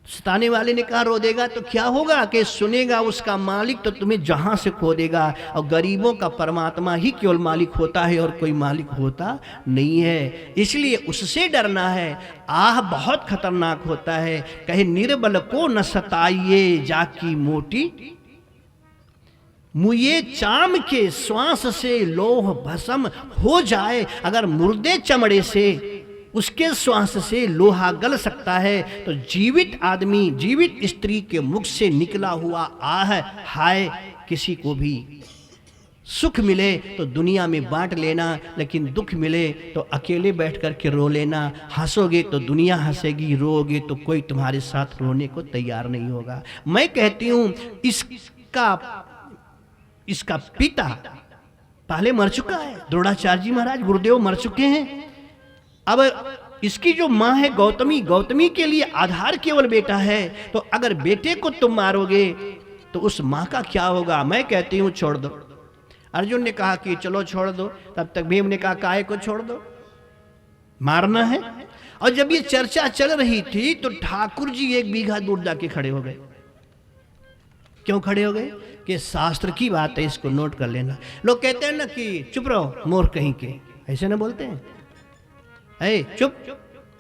सताने वाले ने कहा रो देगा तो क्या होगा? कि सुनेगा उसका मालिक तो तुम्हें जहां से खो देगा। और गरीबों का परमात्मा ही केवल मालिक होता है और कोई मालिक होता नहीं है, इसलिए उससे डरना है। आह बहुत खतरनाक होता है। कहे निर्बल को न सताइए जाकी मोटी, मुझे चाम के श्वास से लोह भस्म हो जाए। अगर मुर्दे चमड़े से उसके श्वास से लोहा गल सकता है, तो जीवित आदमी, जीवित स्त्री के मुख से निकला हुआ आह हाय किसी को भी सुख मिले तो दुनिया में बांट लेना, लेकिन दुख मिले तो अकेले बैठ कर के रो लेना। हंसोगे तो दुनिया हंसेगी, रोओगे तो कोई तुम्हारे साथ रोने को तैयार नहीं होगा। मैं कहती हूं इसका पिता पहले मर चुका है, द्रोणाचार्य जी महाराज गुरुदेव मर चुके हैं। अब इसकी जो मां है गौतमी, गौतमी के लिए आधार केवल बेटा है। तो अगर बेटे को तुम मारोगे तो उस मां का क्या होगा? मैं कहती हूं छोड़ दो। अर्जुन ने कहा कि चलो छोड़ दो, तब तक भीम ने कहा काहे को छोड़ दो, मारना है। और जब ये चर्चा चल रही थी तो ठाकुर जी 1 बीघा दूर जाके खड़े हो गए। क्यों खड़े हो गए? कि शास्त्र की बात है, इसको नोट कर लेना। लोग कहते हैं ना कि चुप रहो मूर्ख कहीं के, ऐसे ना बोलते हैं, ऐ चुप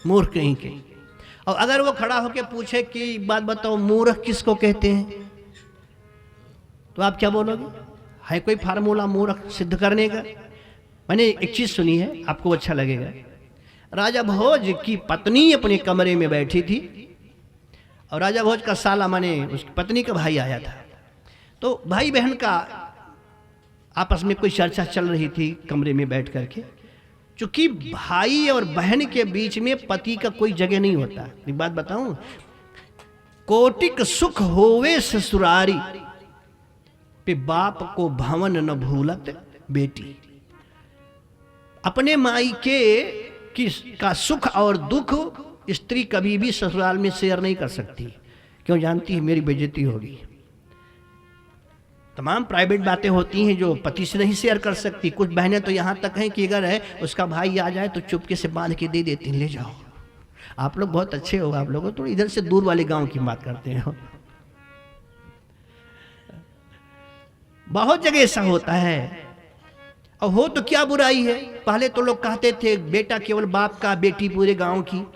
मूर्ख कहीं के। और अगर वो खड़ा होके पूछे कि बात बताओ मूर्ख किसको कहते हैं, तो आप क्या बोलोगे? है कोई फार्मूला मूर्ख सिद्ध करने का? मैंने एक चीज सुनी है, आपको अच्छा लगेगा। राजा भोज की पत्नी अपने कमरे में बैठी थी, और राजा भोज का साला माने उसकी पत्नी का भाई आया था। तो भाई बहन का आपस में कोई चर्चा चल रही थी कमरे में बैठ करके। चूंकि भाई और बहन के बीच में पति का कोई जगह नहीं होता। एक बात बताऊं, कोटिक सुख होवे ससुरारी, पे बाप को भवन न भूलत बेटी। अपने मायके का सुख और दुख स्त्री कभी भी ससुराल में शेयर नहीं कर सकती। क्यों? जानती है मेरी बेइज्जती होगी। तमाम प्राइवेट बातें होती हैं जो पति से नहीं शेयर कर सकती। कुछ बहनें तो यहाँ तक हैं कि अगर है उसका भाई आ जाए तो चुपके से बांध के दे देती हैं, ले जाओ। आप लोग बहुत अच्छे हो, आप लोग तो इधर से दूर वाले गांव की बात करते हो। बहुत जगह ऐसा होता है। और हो तो क्या बुराई है। पहले तो लोग कहते थे बेटा केवल बाप का, बेटी पूरे गांव की।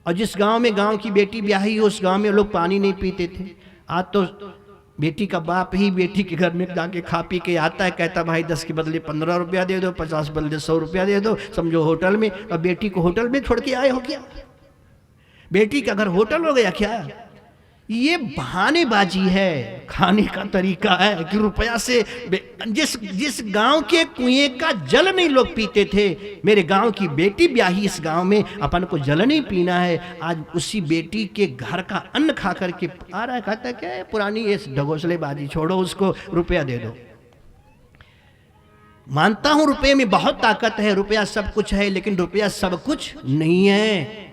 और जिस गांव में गांव की बेटी ब्याही हो उस गांव में लोग पानी नहीं पीते थे। आज तो बेटी का बाप ही बेटी के घर में जाके खा पी के आता है, कहता भाई 10 के बदले 15 रुपया दे दो, 50 के बदले 100 रुपया दे दो, समझो होटल में। और बेटी को होटल में छोड़ के आए हो क्या? बेटी का घर होटल हो गया क्या? ये बहानेबाजी है, खाने का तरीका है कि रुपया से। जिस गांव के कुएं का जल नहीं लोग पीते थे, मेरे गांव की बेटी ब्याही इस गांव में, अपन को जल नहीं पीना है। आज उसी बेटी के घर का अन्न खा करके आ रहा है, कहता है क्या है पुरानी ये ढगोसलेबाजी छोड़ो, उसको रुपया दे दो। मानता हूं रुपये में बहुत ताकत है, रुपया सब कुछ है, लेकिन रुपया सब कुछ नहीं है।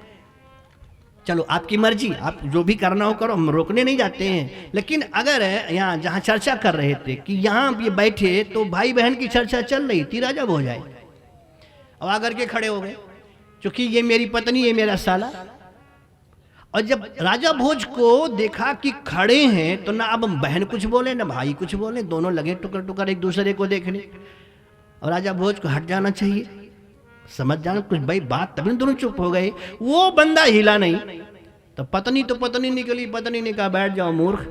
चलो आपकी मर्जी, आप जो भी करना हो करो, हम रोकने नहीं जाते हैं। लेकिन अगर यहाँ जहाँ चर्चा कर रहे थे कि यहाँ ये बैठे तो भाई बहन की चर्चा चल रही थी, राजा भोज आए अब आकर के खड़े हो गए, क्योंकि ये मेरी पत्नी, ये मेरा साला। और जब राजा भोज को देखा कि खड़े हैं तो ना अब बहन कुछ बोले ना भाई कुछ बोले, दोनों लगे टुकर टुकर एक दूसरे को देखने। और राजा भोज को हट जाना चाहिए, समझ जाना कुछ भाई बात, तभी दोनों चुप हो गए। वो बंदा हिला नहीं तो पत्नी निकली। पत्नी ने कहा बैठ जाओ मूर्ख,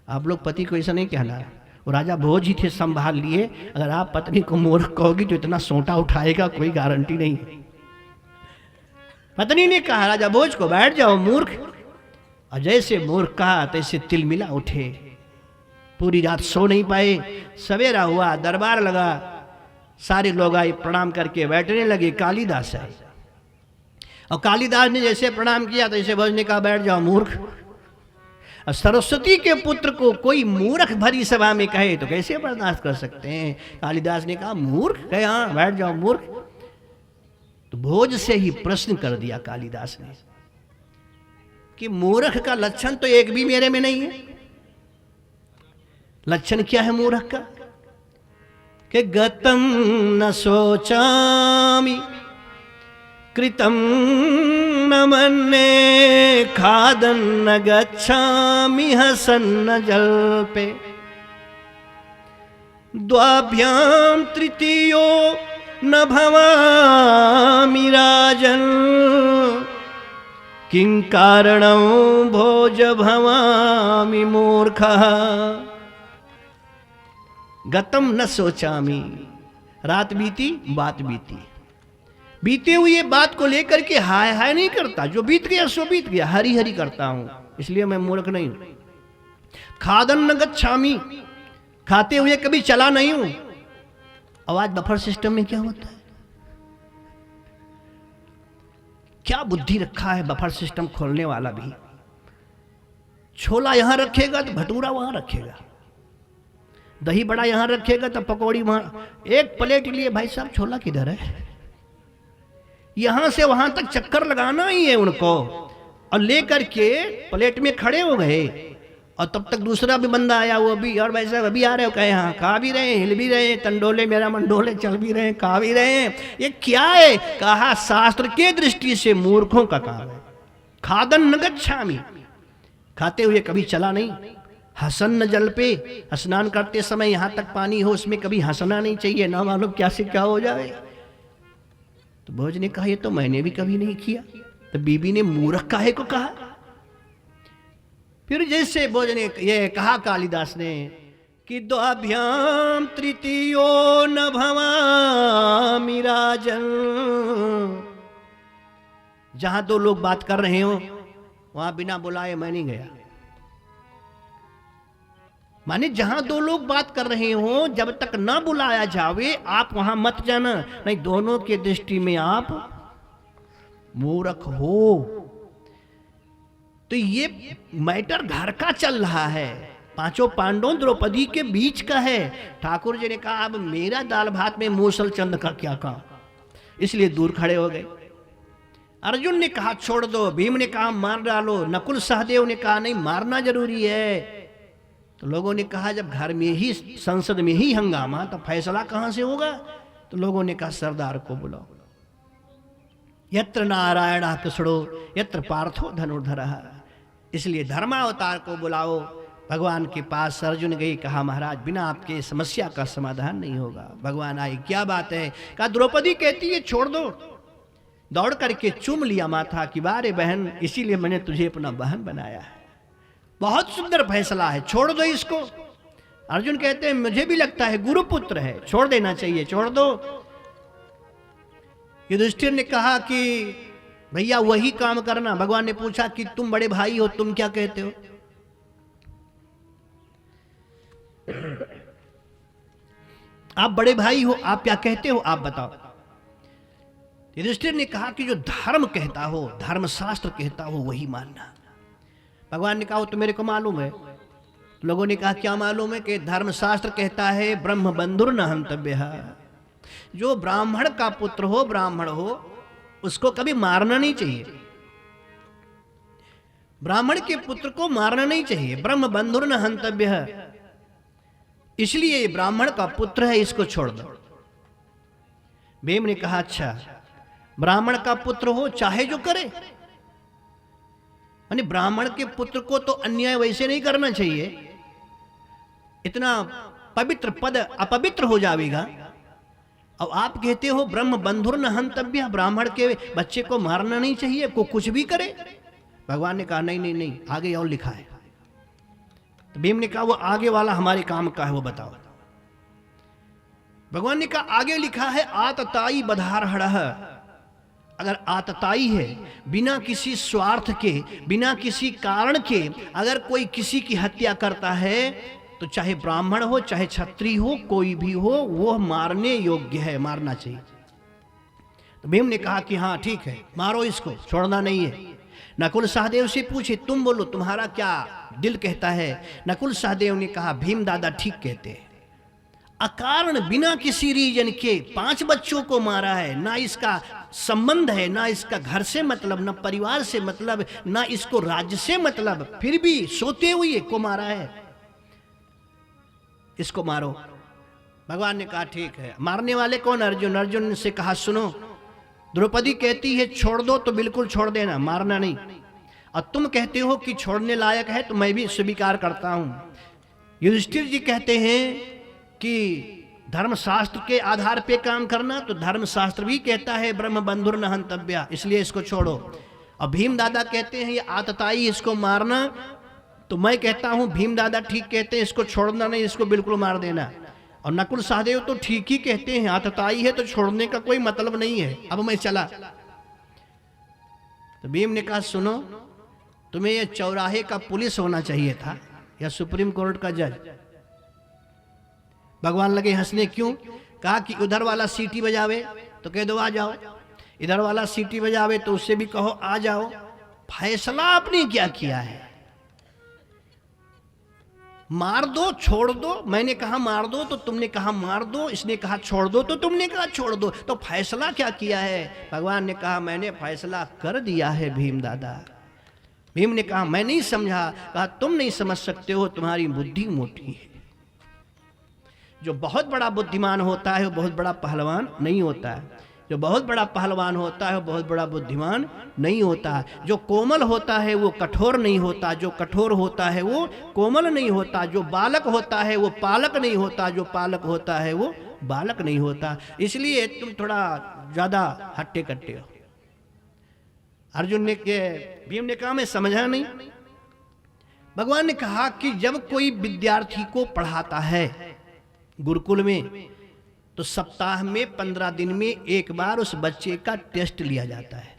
आप लोग पति को ऐसा नहीं कहना है। वो राजा भोज ही थे, संभाल लिए। अगर आप पत्नी को मूर्ख कहोगी तो इतना सोटा उठाएगा, कोई गारंटी नहीं। पत्नी ने कहा राजा भोज को बैठ जाओ मूर्ख। और जैसे मूर्ख कहा तैसे तिलमिला उठे, पूरी रात सो नहीं पाए। सवेरा हुआ, दरबार लगा, सारे लोग आए, प्रणाम करके बैठने लगे। कालिदास आए और कालिदास ने जैसे प्रणाम किया तो ऐसे भोज ने कहा बैठ जाओ मूर्ख। और सरस्वती के पुत्र को कोई मूर्ख भरी सभा में कहे तो कैसे बर्दाश्त कर सकते हैं। कालिदास ने कहा मूर्ख, कहे हाँ बैठ जाओ मूर्ख। तो भोज से ही प्रश्न कर दिया कालिदास ने कि मूर्ख का लक्षण तो एक भी मेरे में नहीं है। लक्षण क्या है मूर्ख का? कि गतम न सोचामि कृतम न मन्ये खादन न गच्छामि हसन न जल्पे द्वाभ्याम तृतीयो न भवामि राजन किं कारणं भोज भवामि मूर्खः। गतम न सोचामी, रात बीती बात बीती, बीते हुए बात को लेकर के हाय हाय नहीं करता, जो बीत गया सो बीत गया, हरी हरी करता हूं, इसलिए मैं मूर्ख नहीं हूं। खादन न गच्छामी, खाते हुए कभी चला नहीं हूं। आवाज बफर सिस्टम में क्या होता है? क्या बुद्धि रखा है बफर सिस्टम खोलने वाला भी। छोला यहां रखेगा तो भटूरा वहां रखेगा, दही बड़ा यहां रखेगा तो पकौड़ी वहां। एक प्लेट लिए भाई साहब छोला किधर है? यहां से वहां तक चक्कर लगाना ही है उनको, और लेकर के प्लेट में खड़े हो गए। और तब तक दूसरा भी बंदा आया, वो भी, और भाई साहब अभी आ रहे हो? कहे हाँ, खा भी रहे हैं, हिल भी रहे हैं, तंडोले मेरा मंडोले चल भी रहे हैं, खा भी रहे हैं। ये क्या है? कहा शास्त्र के दृष्टि से मूर्खों का काम है। खादन न गच्छामि, खाते हुए कभी चला नहीं। हसन न जल पे, स्नान करते समय यहां तक पानी हो उसमें कभी हंसना नहीं चाहिए, ना मालूम क्या से क्या हो जाए। तो भोज ने कहा ये तो मैंने भी कभी नहीं किया। तो बीबी ने मूर्ख काहे को कहा? फिर जैसे भोज ने ये कहा कालिदास ने कि द्वाभ्याम तृतीयो न भवामि राजन, जहां दो लोग बात कर रहे हो वहां बिना बुलाए मैं नहीं गया। माने जहां दो लोग बात कर रहे हो जब तक ना बुलाया जावे आप वहां मत जाना, नहीं दोनों के दृष्टि में आप मूर्ख हो। तो ये मैटर घर का चल रहा है, पांचों पांडवों द्रौपदी के बीच का है। ठाकुर जी ने कहा अब मेरा दाल भात में मूसल चंद का क्या काम, इसलिए दूर खड़े हो गए। अर्जुन ने कहा छोड़ दो, भीम ने कहा मार डालो, नकुल सहदेव ने कहा नहीं मारना जरूरी है। तो लोगों ने कहा जब घर में ही संसद में ही हंगामा तो फैसला कहां से होगा? तो लोगों ने कहा सरदार को बुलाओ। यत्र नारायण कृष्णो यत्र पार्थो धनुर्धरः, इसलिए धर्मावतार को बुलाओ। भगवान के पास अर्जुन गई, कहा महाराज बिना आपके समस्या का समाधान नहीं होगा। भगवान आए, क्या बात है? कहा द्रौपदी कहती है छोड़ दो। दौड़ करके चूम लिया माथा कि बारे बहन, इसीलिए मैंने तुझे अपना बहन बनाया है, बहुत सुंदर फैसला है, छोड़ दो इसको। अर्जुन कहते हैं मुझे भी लगता है गुरुपुत्र है, छोड़ देना चाहिए, छोड़ दो। युधिष्ठिर ने कहा कि भैया वही काम करना। भगवान ने पूछा कि तुम बड़े भाई हो, तुम क्या कहते हो? आप बड़े भाई हो, आप क्या कहते हो, आप बताओ। युधिष्ठिर ने कहा कि जो धर्म कहता हो, धर्मशास्त्र कहता हो वही मानना। भगवान ने कहा तो मेरे को मालूम है। लोगों ने कहा क्या मालूम है? कि धर्मशास्त्र कहता है ब्रह्म बंधुर न हंतव्य, जो ब्राह्मण का पुत्र हो, ब्राह्मण हो, उसको कभी मारना नहीं चाहिए। ब्राह्मण के पुत्र को मारना नहीं चाहिए। ब्रह्म बंधुर न हंतव्य, इसलिए ये ब्राह्मण का पुत्र है, इसको छोड़ दो। भीम ने कहा अच्छा, ब्राह्मण का पुत्र हो चाहे जो करे, यानी ब्राह्मण के पुत्र को तो अन्याय वैसे नहीं करना चाहिए, इतना पवित्र पद अपवित्र हो जाएगा। अब आप कहते हो ब्रह्म बंधुर न हंतव्य, ब्राह्मण के बच्चे को मारना नहीं चाहिए, को कुछ भी करे। भगवान ने कहा नहीं नहीं नहीं, आगे और लिखा है। तो भीम ने कहा वो आगे वाला हमारे काम का है, वो बताओ। भगवान ने कहा आगे लिखा है आतताई बधारहड़। अगर आतताई है, बिना किसी स्वार्थ के, बिना किसी कारण के अगर कोई किसी की हत्या करता है, तो चाहे ब्राह्मण हो चाहे क्षत्रिय हो, कोई भी हो, वो मारने योग्य है, मारना चाहिए। तो भीम ने कहा कि हाँ ठीक है, मारो इसको, छोड़ना नहीं है। नकुल सहदेव से पूछे तुम बोलो तुम्हारा क्या दिल कहता है। नकुल सहदेव ने कहा भीम दादा ठीक कहते हैं, अकारण बिना किसी रीजन के 5 बच्चों को मारा है, ना इसका संबंध है, ना इसका घर से मतलब, ना परिवार से मतलब, ना इसको राज्य से मतलब, फिर भी सोते हुए को मारा है, इसको मारो। भगवान ने कहा ठीक है। मारने वाले कौन? अर्जुन। अर्जुन से कहा सुनो, द्रौपदी कहती है छोड़ दो तो बिल्कुल छोड़ देना, मारना नहीं, और तुम कहते हो कि छोड़ने लायक है तो मैं भी स्वीकार करता हूं। युधिष्ठिर जी कहते हैं कि धर्मशास्त्र के आधार पे काम करना, तो धर्मशास्त्र भी कहता है ब्रह्म बंधुर न हंतव्य, इसलिए इसको छोड़ो। और भीम दादा कहते हैं ये आतताई, इसको मारना, तो मैं कहता हूं भीम दादा ठीक कहते हैं, इसको छोड़ना नहीं, इसको बिल्कुल मार देना। और नकुल सहदेव तो ठीक ही कहते हैं, आतताई है तो छोड़ने का कोई मतलब नहीं है, अब मैं चला। तो भीम ने कहा सुनो, तुम्हें ये चौराहे का पुलिस होना चाहिए था या सुप्रीम कोर्ट का जज। भगवान लगे हंसने, क्यों? कहा कि उधर वाला सीटी बजावे तो कह दो आ जाओ, इधर वाला सीटी बजावे तो उससे भी कहो आ जाओ। फैसला आपने क्या किया है? मार दो छोड़ दो, मैंने कहा मार दो तो तुमने कहा मार दो, इसने कहा छोड़ दो तो तुमने कहा छोड़ दो, तो फैसला क्या किया है? भगवान ने कहा मैंने फैसला कर दिया है भीम दादा। भीम ने कहा मैं नहीं समझा। कहा तुम नहीं समझ सकते हो, तुम्हारी बुद्धि मोटी है। जो बहुत बड़ा बुद्धिमान होता है वो बहुत बड़ा पहलवान नहीं होता है, जो बहुत बड़ा पहलवान होता है वो बहुत बड़ा बुद्धिमान नहीं होता। जो कोमल होता है वो कठोर नहीं होता, जो कठोर होता है वो कोमल नहीं होता, जो बालक होता है वो पालक नहीं होता, जो पालक होता है वो बालक नहीं होता। इसलिए तुम थोड़ा ज्यादा हट्टे कट्टे हो। अर्जुन ने के भीम ने कहा मैं समझा नहीं। भगवान ने कहा कि जब कोई विद्यार्थी को पढ़ाता है गुरुकुल में, तो सप्ताह में 15 दिन में एक बार उस बच्चे का टेस्ट लिया जाता है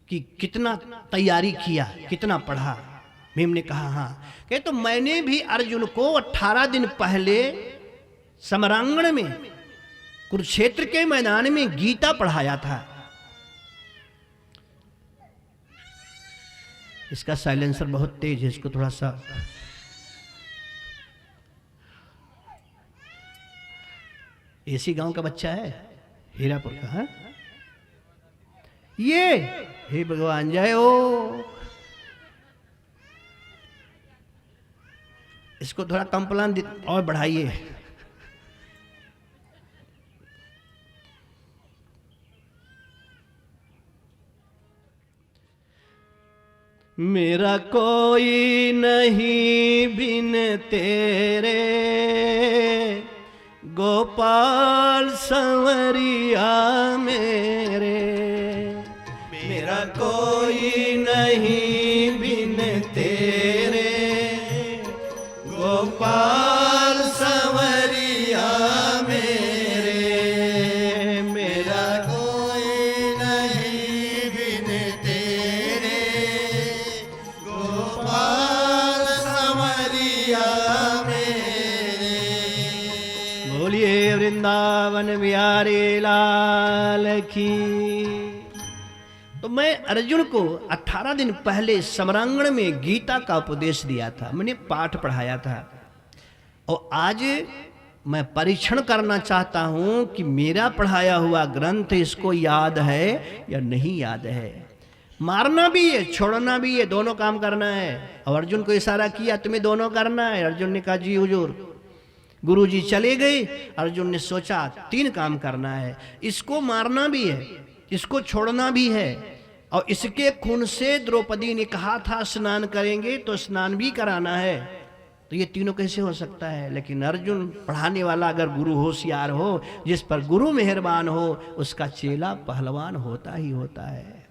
कि कितना तैयारी किया, कितना पढ़ा। भीम ने कहा हाँ। कहे तो मैंने भी अर्जुन को 18 दिन पहले समरांगण में, कुरुक्षेत्र के मैदान में गीता पढ़ाया था। इसका साइलेंसर बहुत तेज है, इसको थोड़ा सा। इसी गांव का बच्चा है, हीरापुर का है ये। हे भगवान जय हो। इसको थोड़ा कंप्लान और बढ़ाइए। मेरा कोई नहीं बिन तेरे, गोपाल संवरिया मेरे। मेरा कोई नहीं बिन तेरे, गोपाल संवरिया मेरे। मेरा कोई नहीं बिन तेरे, गोपाल संवरिया मेरे। बोलिए वृंदावन बिहारी लाल की। तो मैं अर्जुन को 18 दिन पहले सम्रांगण में गीता का उपदेश दिया था, मैंने पाठ पढ़ाया था। और आज मैं परीक्षण करना चाहता हूं कि मेरा पढ़ाया हुआ ग्रंथ इसको याद है या नहीं याद है। मारना भी है, छोड़ना भी है, दोनों काम करना है। और अर्जुन को इशारा किया तुम्हें दोनों करना है। अर्जुन ने कहा जी हुजूर। गुरु जी चले गए। अर्जुन ने सोचा 3 काम करना है, इसको मारना भी है, इसको छोड़ना भी है, और इसके खून से द्रौपदी ने कहा था स्नान करेंगे तो स्नान भी कराना है। तो ये तीनों कैसे हो सकता है? लेकिन अर्जुन पढ़ाने वाला अगर गुरु होशियार हो, जिस पर गुरु मेहरबान हो, उसका चेला पहलवान होता ही होता है।